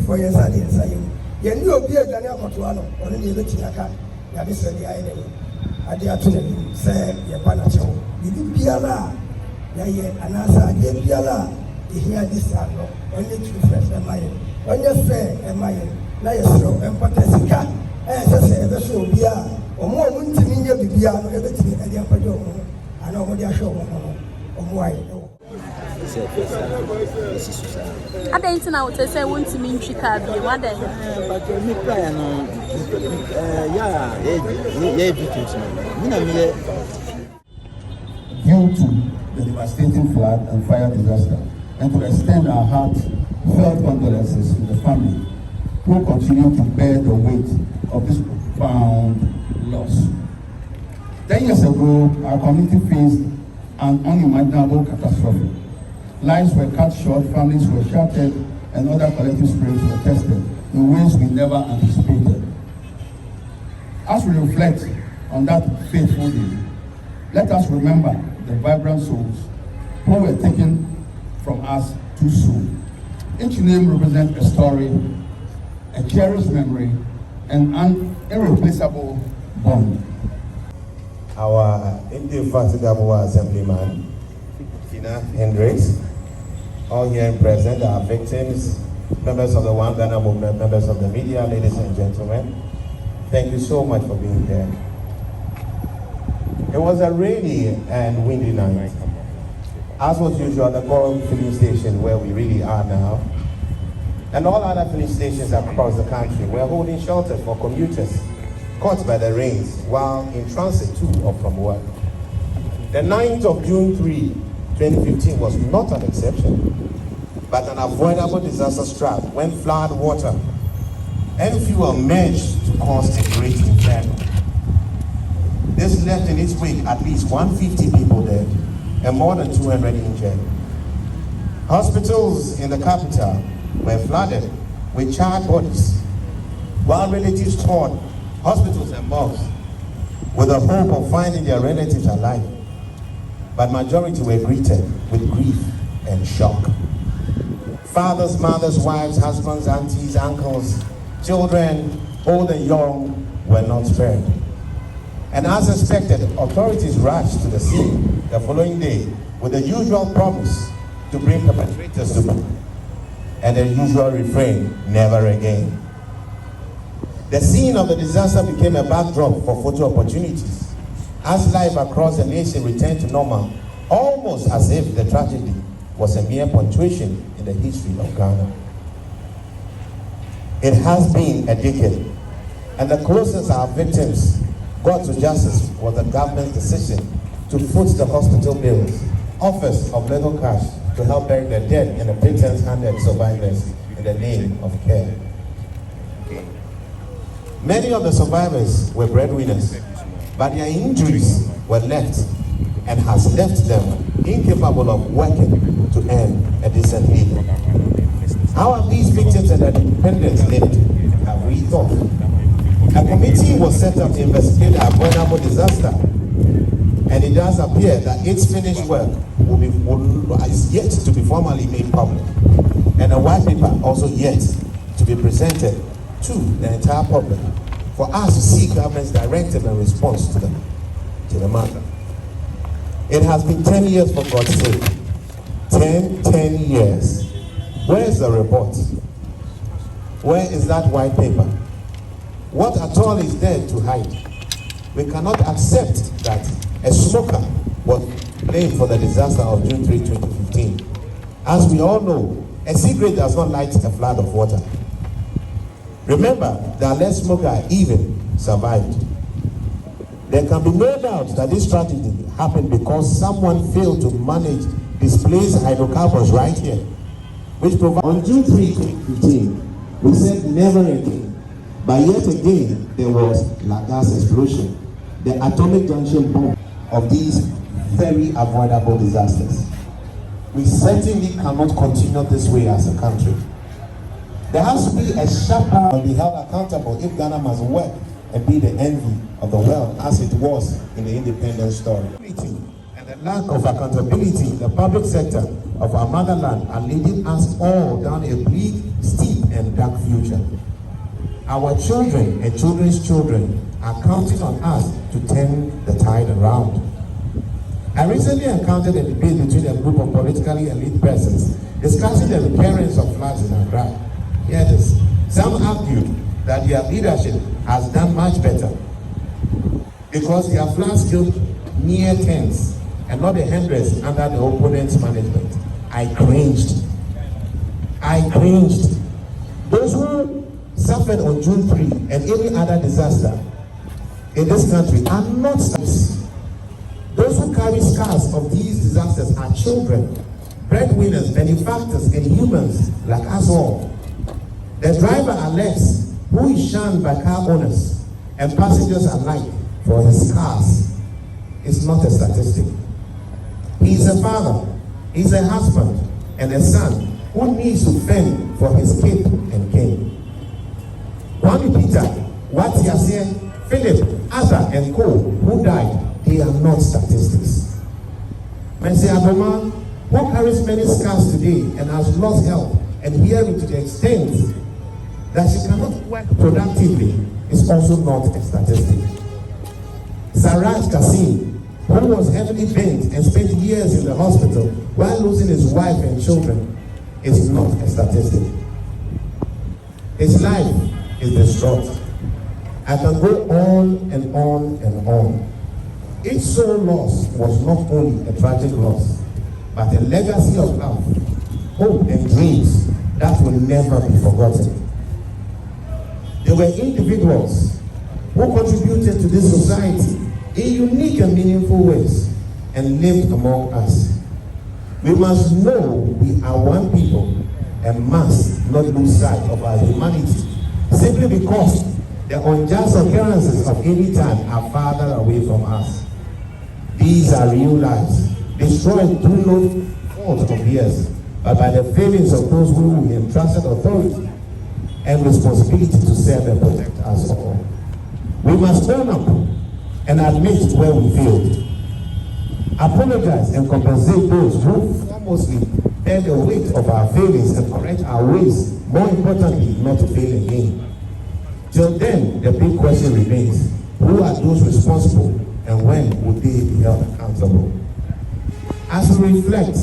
For years, I didn't say you knew a beer than Alcotuano, or any other Chinaka, that is the island. I dare to say, Yapanacho, you didn't be allowed. And as I did be allowed, you hear this anno, only two friends am I. When you're fair, am I? Now you're so empathetic. As I say, the show be or more winter in your Bibiano, everything at the upper door. I know what you're showing on why. I don't know what I say. Want to mean Chicago? What day? But me cry no. Due to the devastating flood and fire disaster, and to extend our heartfelt condolences to the family who continue to bear the weight of this profound loss. 10 years ago, our community faced an unimaginable catastrophe. Lives were cut short, families were shattered, and other collective spirits were tested in ways we never anticipated. As we reflect on that fateful day, let us remember the vibrant souls who were taken from us too soon. Each name represents a story, a cherished memory, and an irreplaceable bond. Our indefatigable assemblyman, Tina Hendricks, all here present, our victims, members of the One Ghana movement, members of the media, ladies and gentlemen, thank you so much for being here. It was a rainy and windy night. As was usual, the Coral filling station where we really are now, and all other filling stations across the country were holding shelter for commuters caught by the rains while in transit to or from work. The 9th of June 3, 2015 was not an exception, but an avoidable disaster struck when flood water and fuel merged to cause a great inferno. This left in its wake at least 150 people dead and more than 200 injured. Hospitals in the capital were flooded with charred bodies, while relatives toured hospitals and morgues with the hope of finding their relatives alive. But majority were greeted with grief and shock. Fathers, mothers, wives, husbands, aunties, uncles, children, old and young, were not spared. And as expected, authorities rushed to the scene the following day with the usual promise to bring perpetrators to book, and the usual refrain, never again. The scene of the disaster became a backdrop for photo opportunities as life across the nation returned to normal, almost as if the tragedy was a mere punctuation in the history of Ghana. It has been a decade, and the closest our victims got to justice was the government's decision to foot the hospital bills, offers of little cash to help bury the dead, and the pretense-handed survivors in the name of care. Many of the survivors were breadwinners, but their injuries were left and has left them incapable of working to earn a decent living. How have these victims and their dependents lived? Have we thought? A committee was set up to investigate the avoidable disaster, and it does appear that its finished work is yet to be formally made public, and a white paper also yet to be presented to the entire public for us to see government's directive and response to the matter. It has been 10 years, for God's sake. 10 years. Where is the report? Where is that white paper? What at all is there to hide? We cannot accept that a smoker was blamed for the disaster of June 3, 2015. As we all know, a cigarette does not light a flood of water. Remember, the alleged smoker even survived. There can be no doubt that this tragedy happened because someone failed to manage displaced hydrocarbons right here, which provide. On June 3, 2015, we said never again, but yet again there was La Gas explosion, the atomic junction bomb of these very avoidable disasters. We certainly cannot continue this way as a country. There has to be a sharper and be held accountable if Ghana must work and be the envy of the world as it was in the independence story. And the lack of accountability in the public sector of our motherland are leading us all down a bleak, steep, and dark future. Our children and children's children are counting on us to turn the tide around. I recently encountered a debate between a group of politically elite persons discussing the recurrence of floods in Accra. Hear this. Some argued that their leadership has done much better because their floods killed near tens and not the hundreds under the opponent's management. I cringed. Those who suffered on June 3 and any other disaster in this country are not statistics. Those who carry scars of these disasters are children, breadwinners, benefactors, and humans like us all. The driver Alex, who is shunned by car owners and passengers alike for his scars, is not a statistic. He is a father, he is a husband, and a son who needs to fend for his kid and kin. Kwame Peter, Watiase, Philip, Asa, and Co, who died, they are not statistics. Mercy Aboma, who carries many scars today and has lost health and hearing to the extent that she cannot work productively, is also not a statistic. Saraj Kasim, who was heavily bent and spent years in the hospital while losing his wife and children, is not a statistic. His life is distraught. I can go on and on and on. Each soul lost was not only a tragic loss, but a legacy of love, hope, and dreams that will never be forgotten. There were individuals who contributed to this society in unique and meaningful ways and lived among us. We must know we are one people and must not lose sight of our humanity simply because the unjust occurrences of any time are farther away from us. These are real lives, destroyed through no fault of theirs, but by the failings of those who we entrusted authority and responsibility to serve and protect us all. We must turn up and admit where we failed. Apologize and compensate those who foremostly bear the weight of our failings and correct our ways, more importantly, not to fail again. Till then, the big question remains, who are those responsible and when would they be held accountable? As we reflect,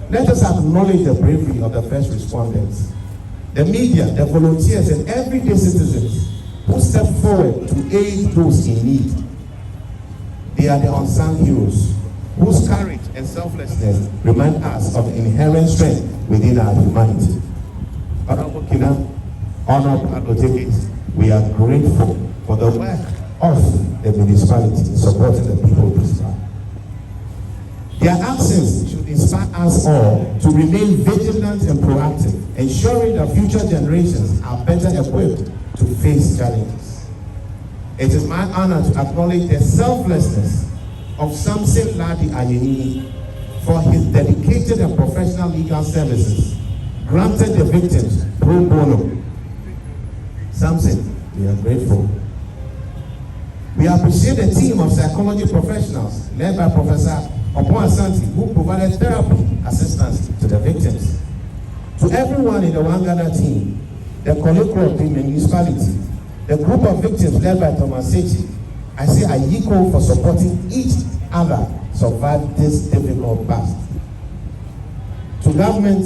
let us acknowledge the bravery of the first responders, the media, the volunteers, and everyday citizens who step forward to aid those in need. They are the unsung heroes whose courage and selflessness remind us of the inherent strength within our humanity. Honorable Kina, honored advocates, we are grateful for the work of the municipality in supporting the people this time. Their actions should inspire us all to remain vigilant and proactive, ensuring that future generations are better equipped to face challenges. It is my honor to acknowledge the selflessness of Samson Ladi Ayeni for his dedicated and professional legal services granted the victims pro bono. Samson, we are grateful. We appreciate the team of psychology professionals led by Professor Opon Asante, who provided therapy assistance to the victims. To everyone in the Wangana team, the colloquial team in municipality, the group of victims led by Thomas Sechi, I say Ayiko for supporting each other survive this difficult past. To government,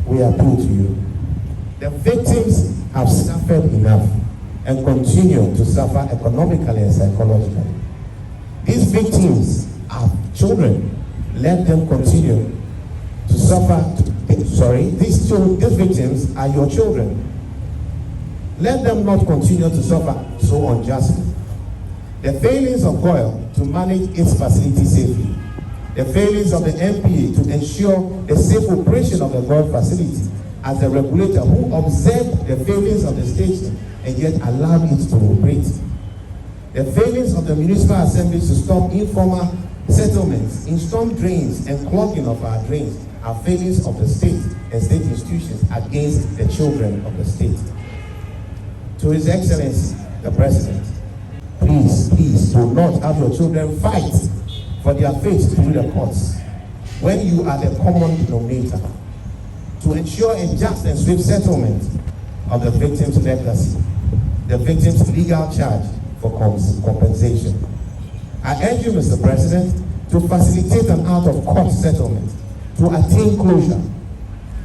we appeal to you. The victims have suffered enough and continue to suffer economically and psychologically. These victims are children. Let them continue to suffer. These victims are your children. Let them not continue to suffer so unjustly. The failings of GOIL to manage its facility safely, the failings of the MPA to ensure the safe operation of the GOIL facility as the regulator who observed the failings of the station and yet allowed it to operate, the failings of the municipal assemblies to stop informal settlements in storm drains and clogging of our drains are failings of the state and state institutions against the children of the state. To His Excellency, the President, please do not have your children fight for their faith through the courts, when you are the common denominator, to ensure a just and swift settlement of the victim's legacy, the victim's legal charge for compensation. I urge you, Mr. President, to facilitate an out-of-court settlement to attain closure.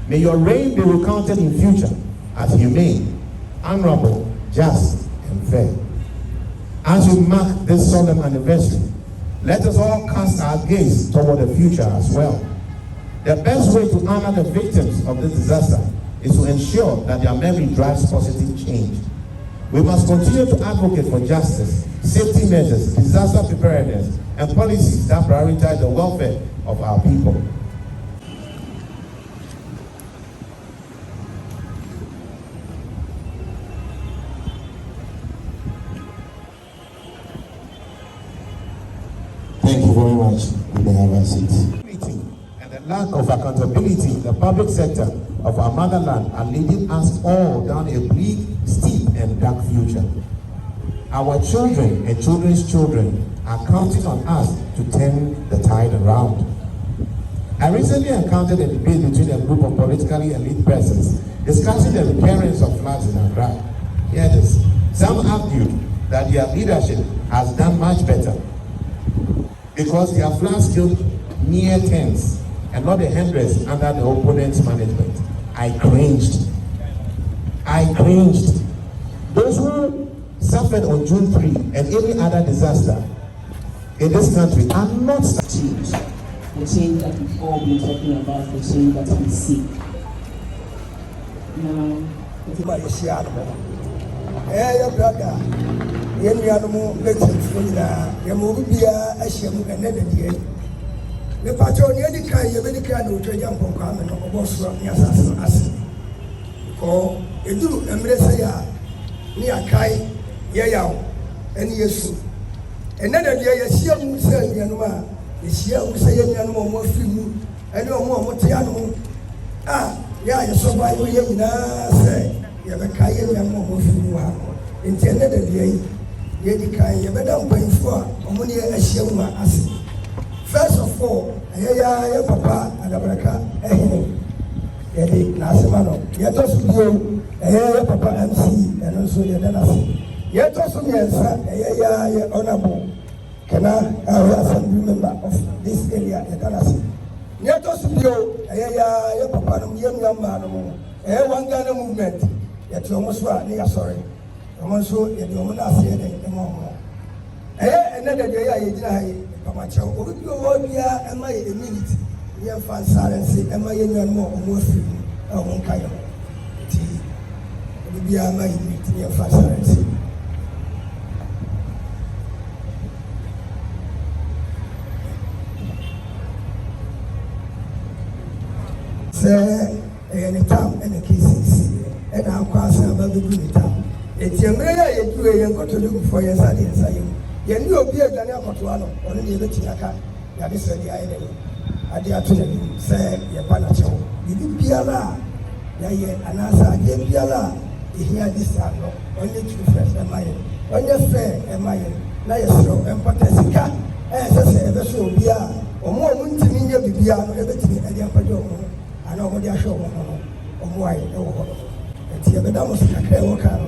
May your reign be recounted in future as humane, honorable, just, and fair. As we mark this solemn anniversary, let us all cast our gaze toward the future as well. The best way to honor the victims of this disaster is to ensure that their memory drives positive change. We must continue to advocate for justice, safety measures, disaster preparedness, and policies that prioritize the welfare of our people. Thank you very much. You may have a seat. And the lack of accountability in the public sector of our motherland are leading us all down a bleak, steep, and dark future. Our children and children's children are counting on us to turn the tide around. I recently encountered a debate between a group of politically elite persons discussing the recurrence of floods in Accra. Hear this. Some argued that their leadership has done much better because their floods killed mere tens and not the hundreds under the opponent's management. I cringed. Those who suffered on June 3 and any other disaster in this country are not change. The change that we've all been talking about, the change that we see. Now, your brother, the animal victims, your movie, a shame, and then the the patron, any kind of any kind of jump on common or boss from Yasas. For a do embrace near Kai, Yayao, and Yesu. And then the Yasia will say, Yanuma, the Shia will say, Yanuma, more film, and no more Motiano. Ah, yeah, you survive, you say, you have a Kayan and more film. Intended the day, Yedikai, you better pay for only a Shema as. First of all, ya papa adabraka yedi nasemano yeto sudio ya papa MCE and also the danasi yeto sumiensa ya honorable kana assembly member of this area the danasi yeto sudio ya papa no yemyamba no one Ghana movement yeto omoswa ni sorry omonso yedi omona ase de mo another day I did Pamacho, Obia, and my immunity. We have found silence, and my young more almost I won't kind of tea. Be my immunity and fast silence. Say, any town and a cases, and I'll cross about the good town. It's a mere you do and go to look for your side. Yen you be a Daniel Cotuano, or any other Tinaka, that is the island. I dare to say, Yapanacho. You did Piala, Yaye, and answer, Yen Piala, you hear this time, only two friends am I, on your fair am I, Nayasro, and Patesica, as I say, the show Bia, or more winter in your Bibiano, everything at the Apado, I know what they are showing, or why, no, it's here, but that was a clever car.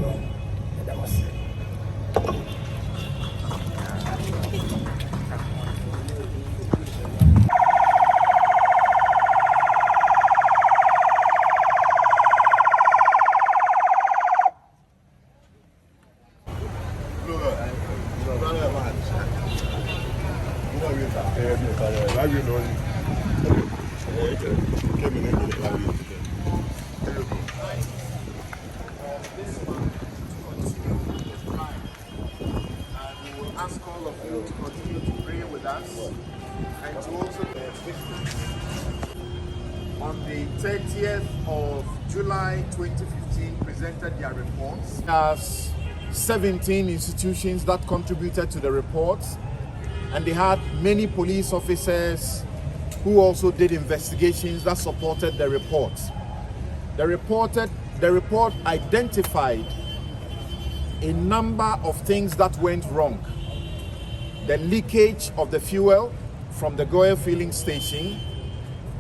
Ask all of you to continue to pray with us and to also on the 30th of July 2015 presented their reports. As 17 institutions that contributed to the reports, and they had many police officers who also did investigations that supported the reports. The report identified a number of things that went wrong. The leakage of the fuel from the Goya filling station.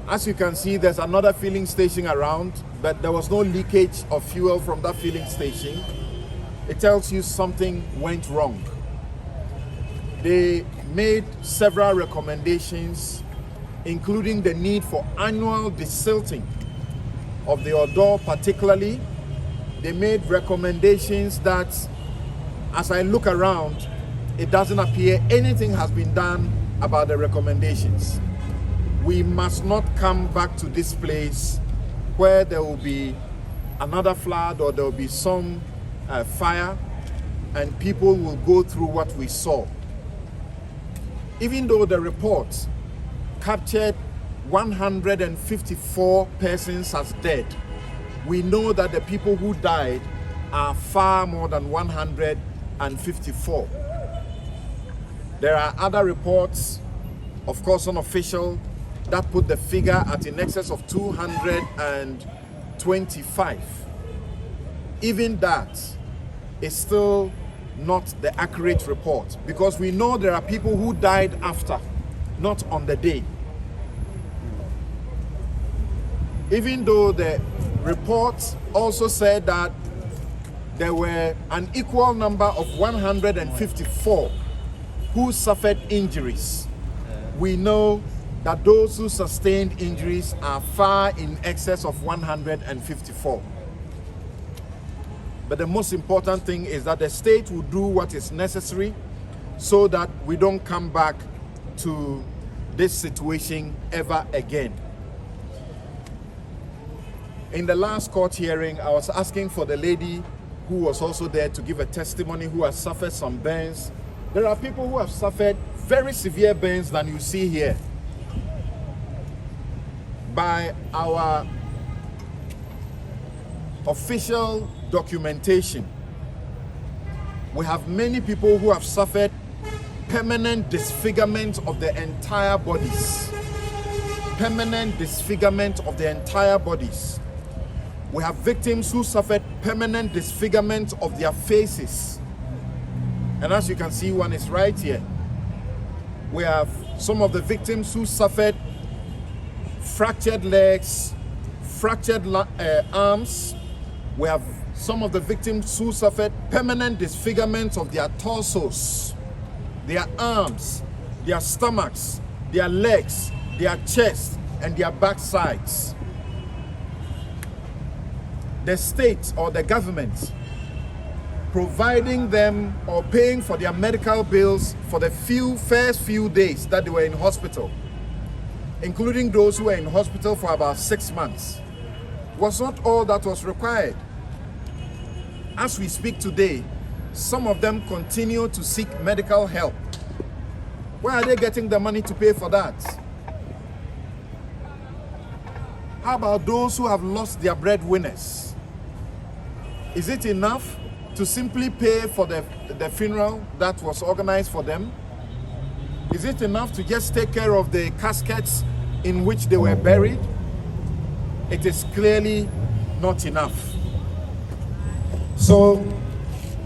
As you can see, there's another filling station around, but there was no leakage of fuel from that filling station. It tells you something went wrong. They made several recommendations, including the need for annual desilting of the Odo particularly. They made recommendations that, as I look around, it doesn't appear anything has been done about the recommendations. We must not come back to this place where there will be another flood or there will be some fire and people will go through what we saw. Even though the report captured 154 persons as dead, we know that the people who died are far more than 154. There are other reports, of course unofficial, that put the figure at in excess of 225. Even that is still not the accurate report, because we know there are people who died after, not on the day. Even though the report also said that there were an equal number of 154 who suffered injuries, we know that those who sustained injuries are far in excess of 154. But the most important thing is that the state will do what is necessary so that we don't come back to this situation ever again. In the last court hearing, I was asking for the lady who was also there to give a testimony, who has suffered some burns. There are people who have suffered very severe burns than you see here. By our official documentation, we have many people who have suffered permanent disfigurement of the entire bodies. Permanent disfigurement of the entire bodies. We have victims who suffered permanent disfigurement of their faces. And as you can see, one is right here. We have some of the victims who suffered fractured legs, fractured arms. We have some of the victims who suffered permanent disfigurement of their torsos, their arms, their stomachs, their legs, their chest, and their backsides. The state or the government providing them or paying for their medical bills for the first few days that they were in hospital, including those who were in hospital for about 6 months, was not all that was required. As we speak today, some of them continue to seek medical help. Where are they getting the money to pay for that? How about those who have lost their breadwinners? Is it enough to simply pay for the funeral that was organized for them? Is it enough to just take care of the caskets in which they were buried? It is clearly not enough. So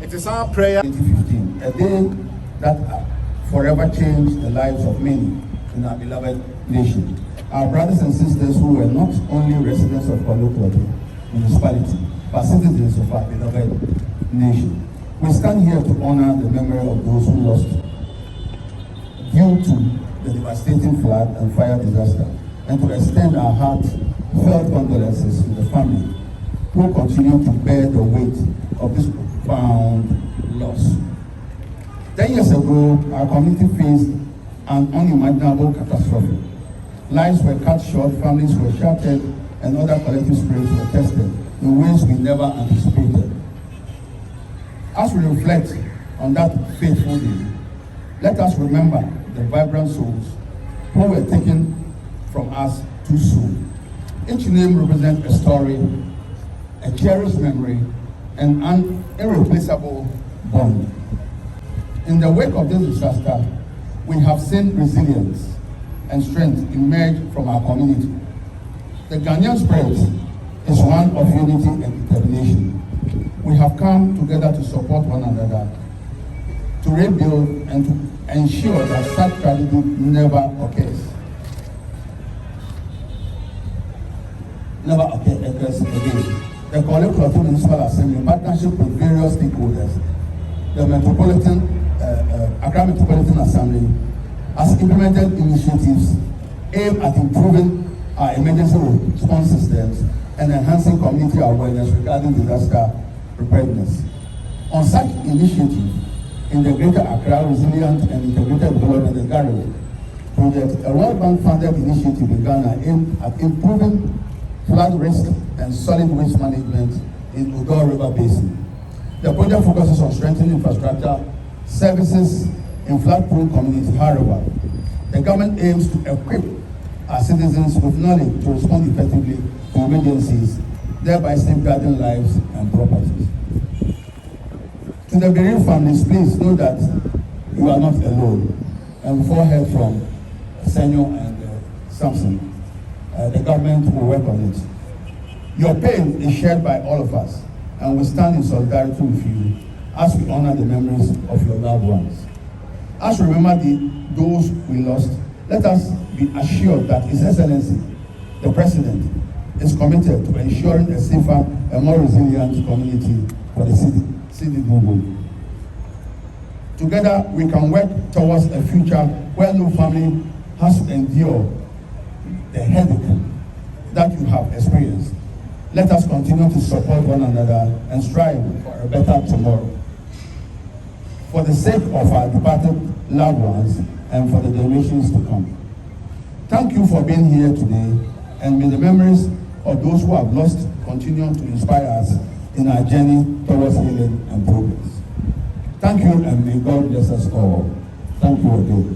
it is our prayer. 2015, a day that forever changed the lives of many in our beloved nation. Our brothers and sisters who were not only residents of our local municipality, but citizens of our beloved nation. We stand here to honor the memory of those who lost due to the devastating flood and fire disaster, and to extend our heartfelt condolences to the family who continue to bear the weight of this profound loss. 10 years ago, our community faced an unimaginable catastrophe. Lives were cut short, families were shattered, and other collective spirits were tested in ways we never anticipated. As we reflect on that fateful day, let us remember the vibrant souls who were taken from us too soon. Each name represents a story, a cherished memory, and an irreplaceable bond. In the wake of this disaster, we have seen resilience and strength emerge from our community. The Ghanaian spirit is one of unity and determination. We have come together to support one another, to rebuild and to ensure that such tragedy never occurs. Occurs again. The Collective Municipal Assembly, in partnership with various stakeholders, the Accra Metropolitan Assembly, has implemented initiatives aimed at improving our emergency response systems and enhancing community awareness regarding disaster preparedness. On such initiative, in the Greater Accra Resilient and Integrated Development and Garrett project, a World Bank funded initiative in Ghana aimed at improving flood risk and solid waste management in Odo River Basin. The project focuses on strengthening infrastructure services in flood-prone communities. However, the government aims to equip our citizens with knowledge to respond effectively to emergencies, thereby safeguarding lives and properties. To the bereaved families, please know that you are not alone. And before I heard from Senor and Samson, the government will work on it. Your pain is shared by all of us, and we stand in solidarity with you as we honor the memories of your loved ones. As we remember those we lost, let us be assured that His Excellency, the President, is committed to ensuring a safer and more resilient community for the city globally. Together, we can work towards a future where no family has to endure the headache that you have experienced. Let us continue to support one another and strive for a better tomorrow. For the sake of our departed loved ones and for the generations to come. Thank you for being here today, and may the memories of those who have lost continue to inspire us in our journey towards healing and progress. Thank you, and may God bless us all. Thank you again.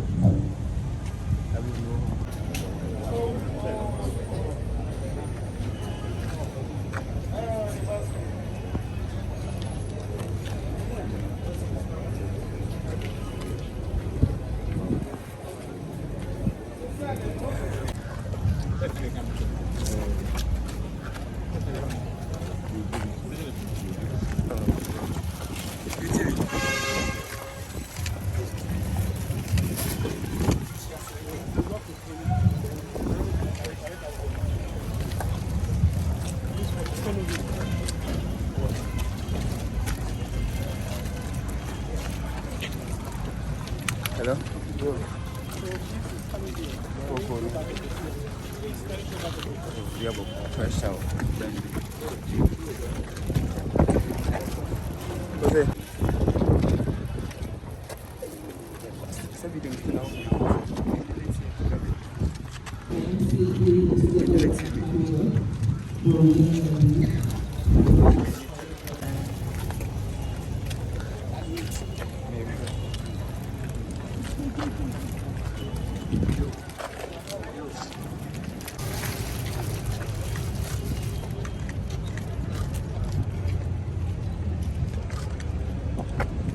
Hello? Fresh out.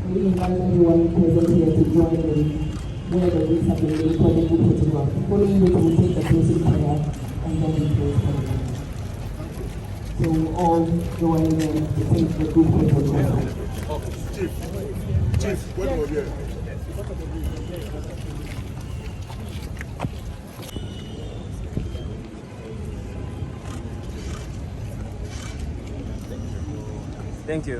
We invite everyone present here to join in where the weeks have been laid for the group photograph. Following which we will take the closing prayer and then we close for the day. So we all join in to take the group photograph. Chief, what was here? Thank you.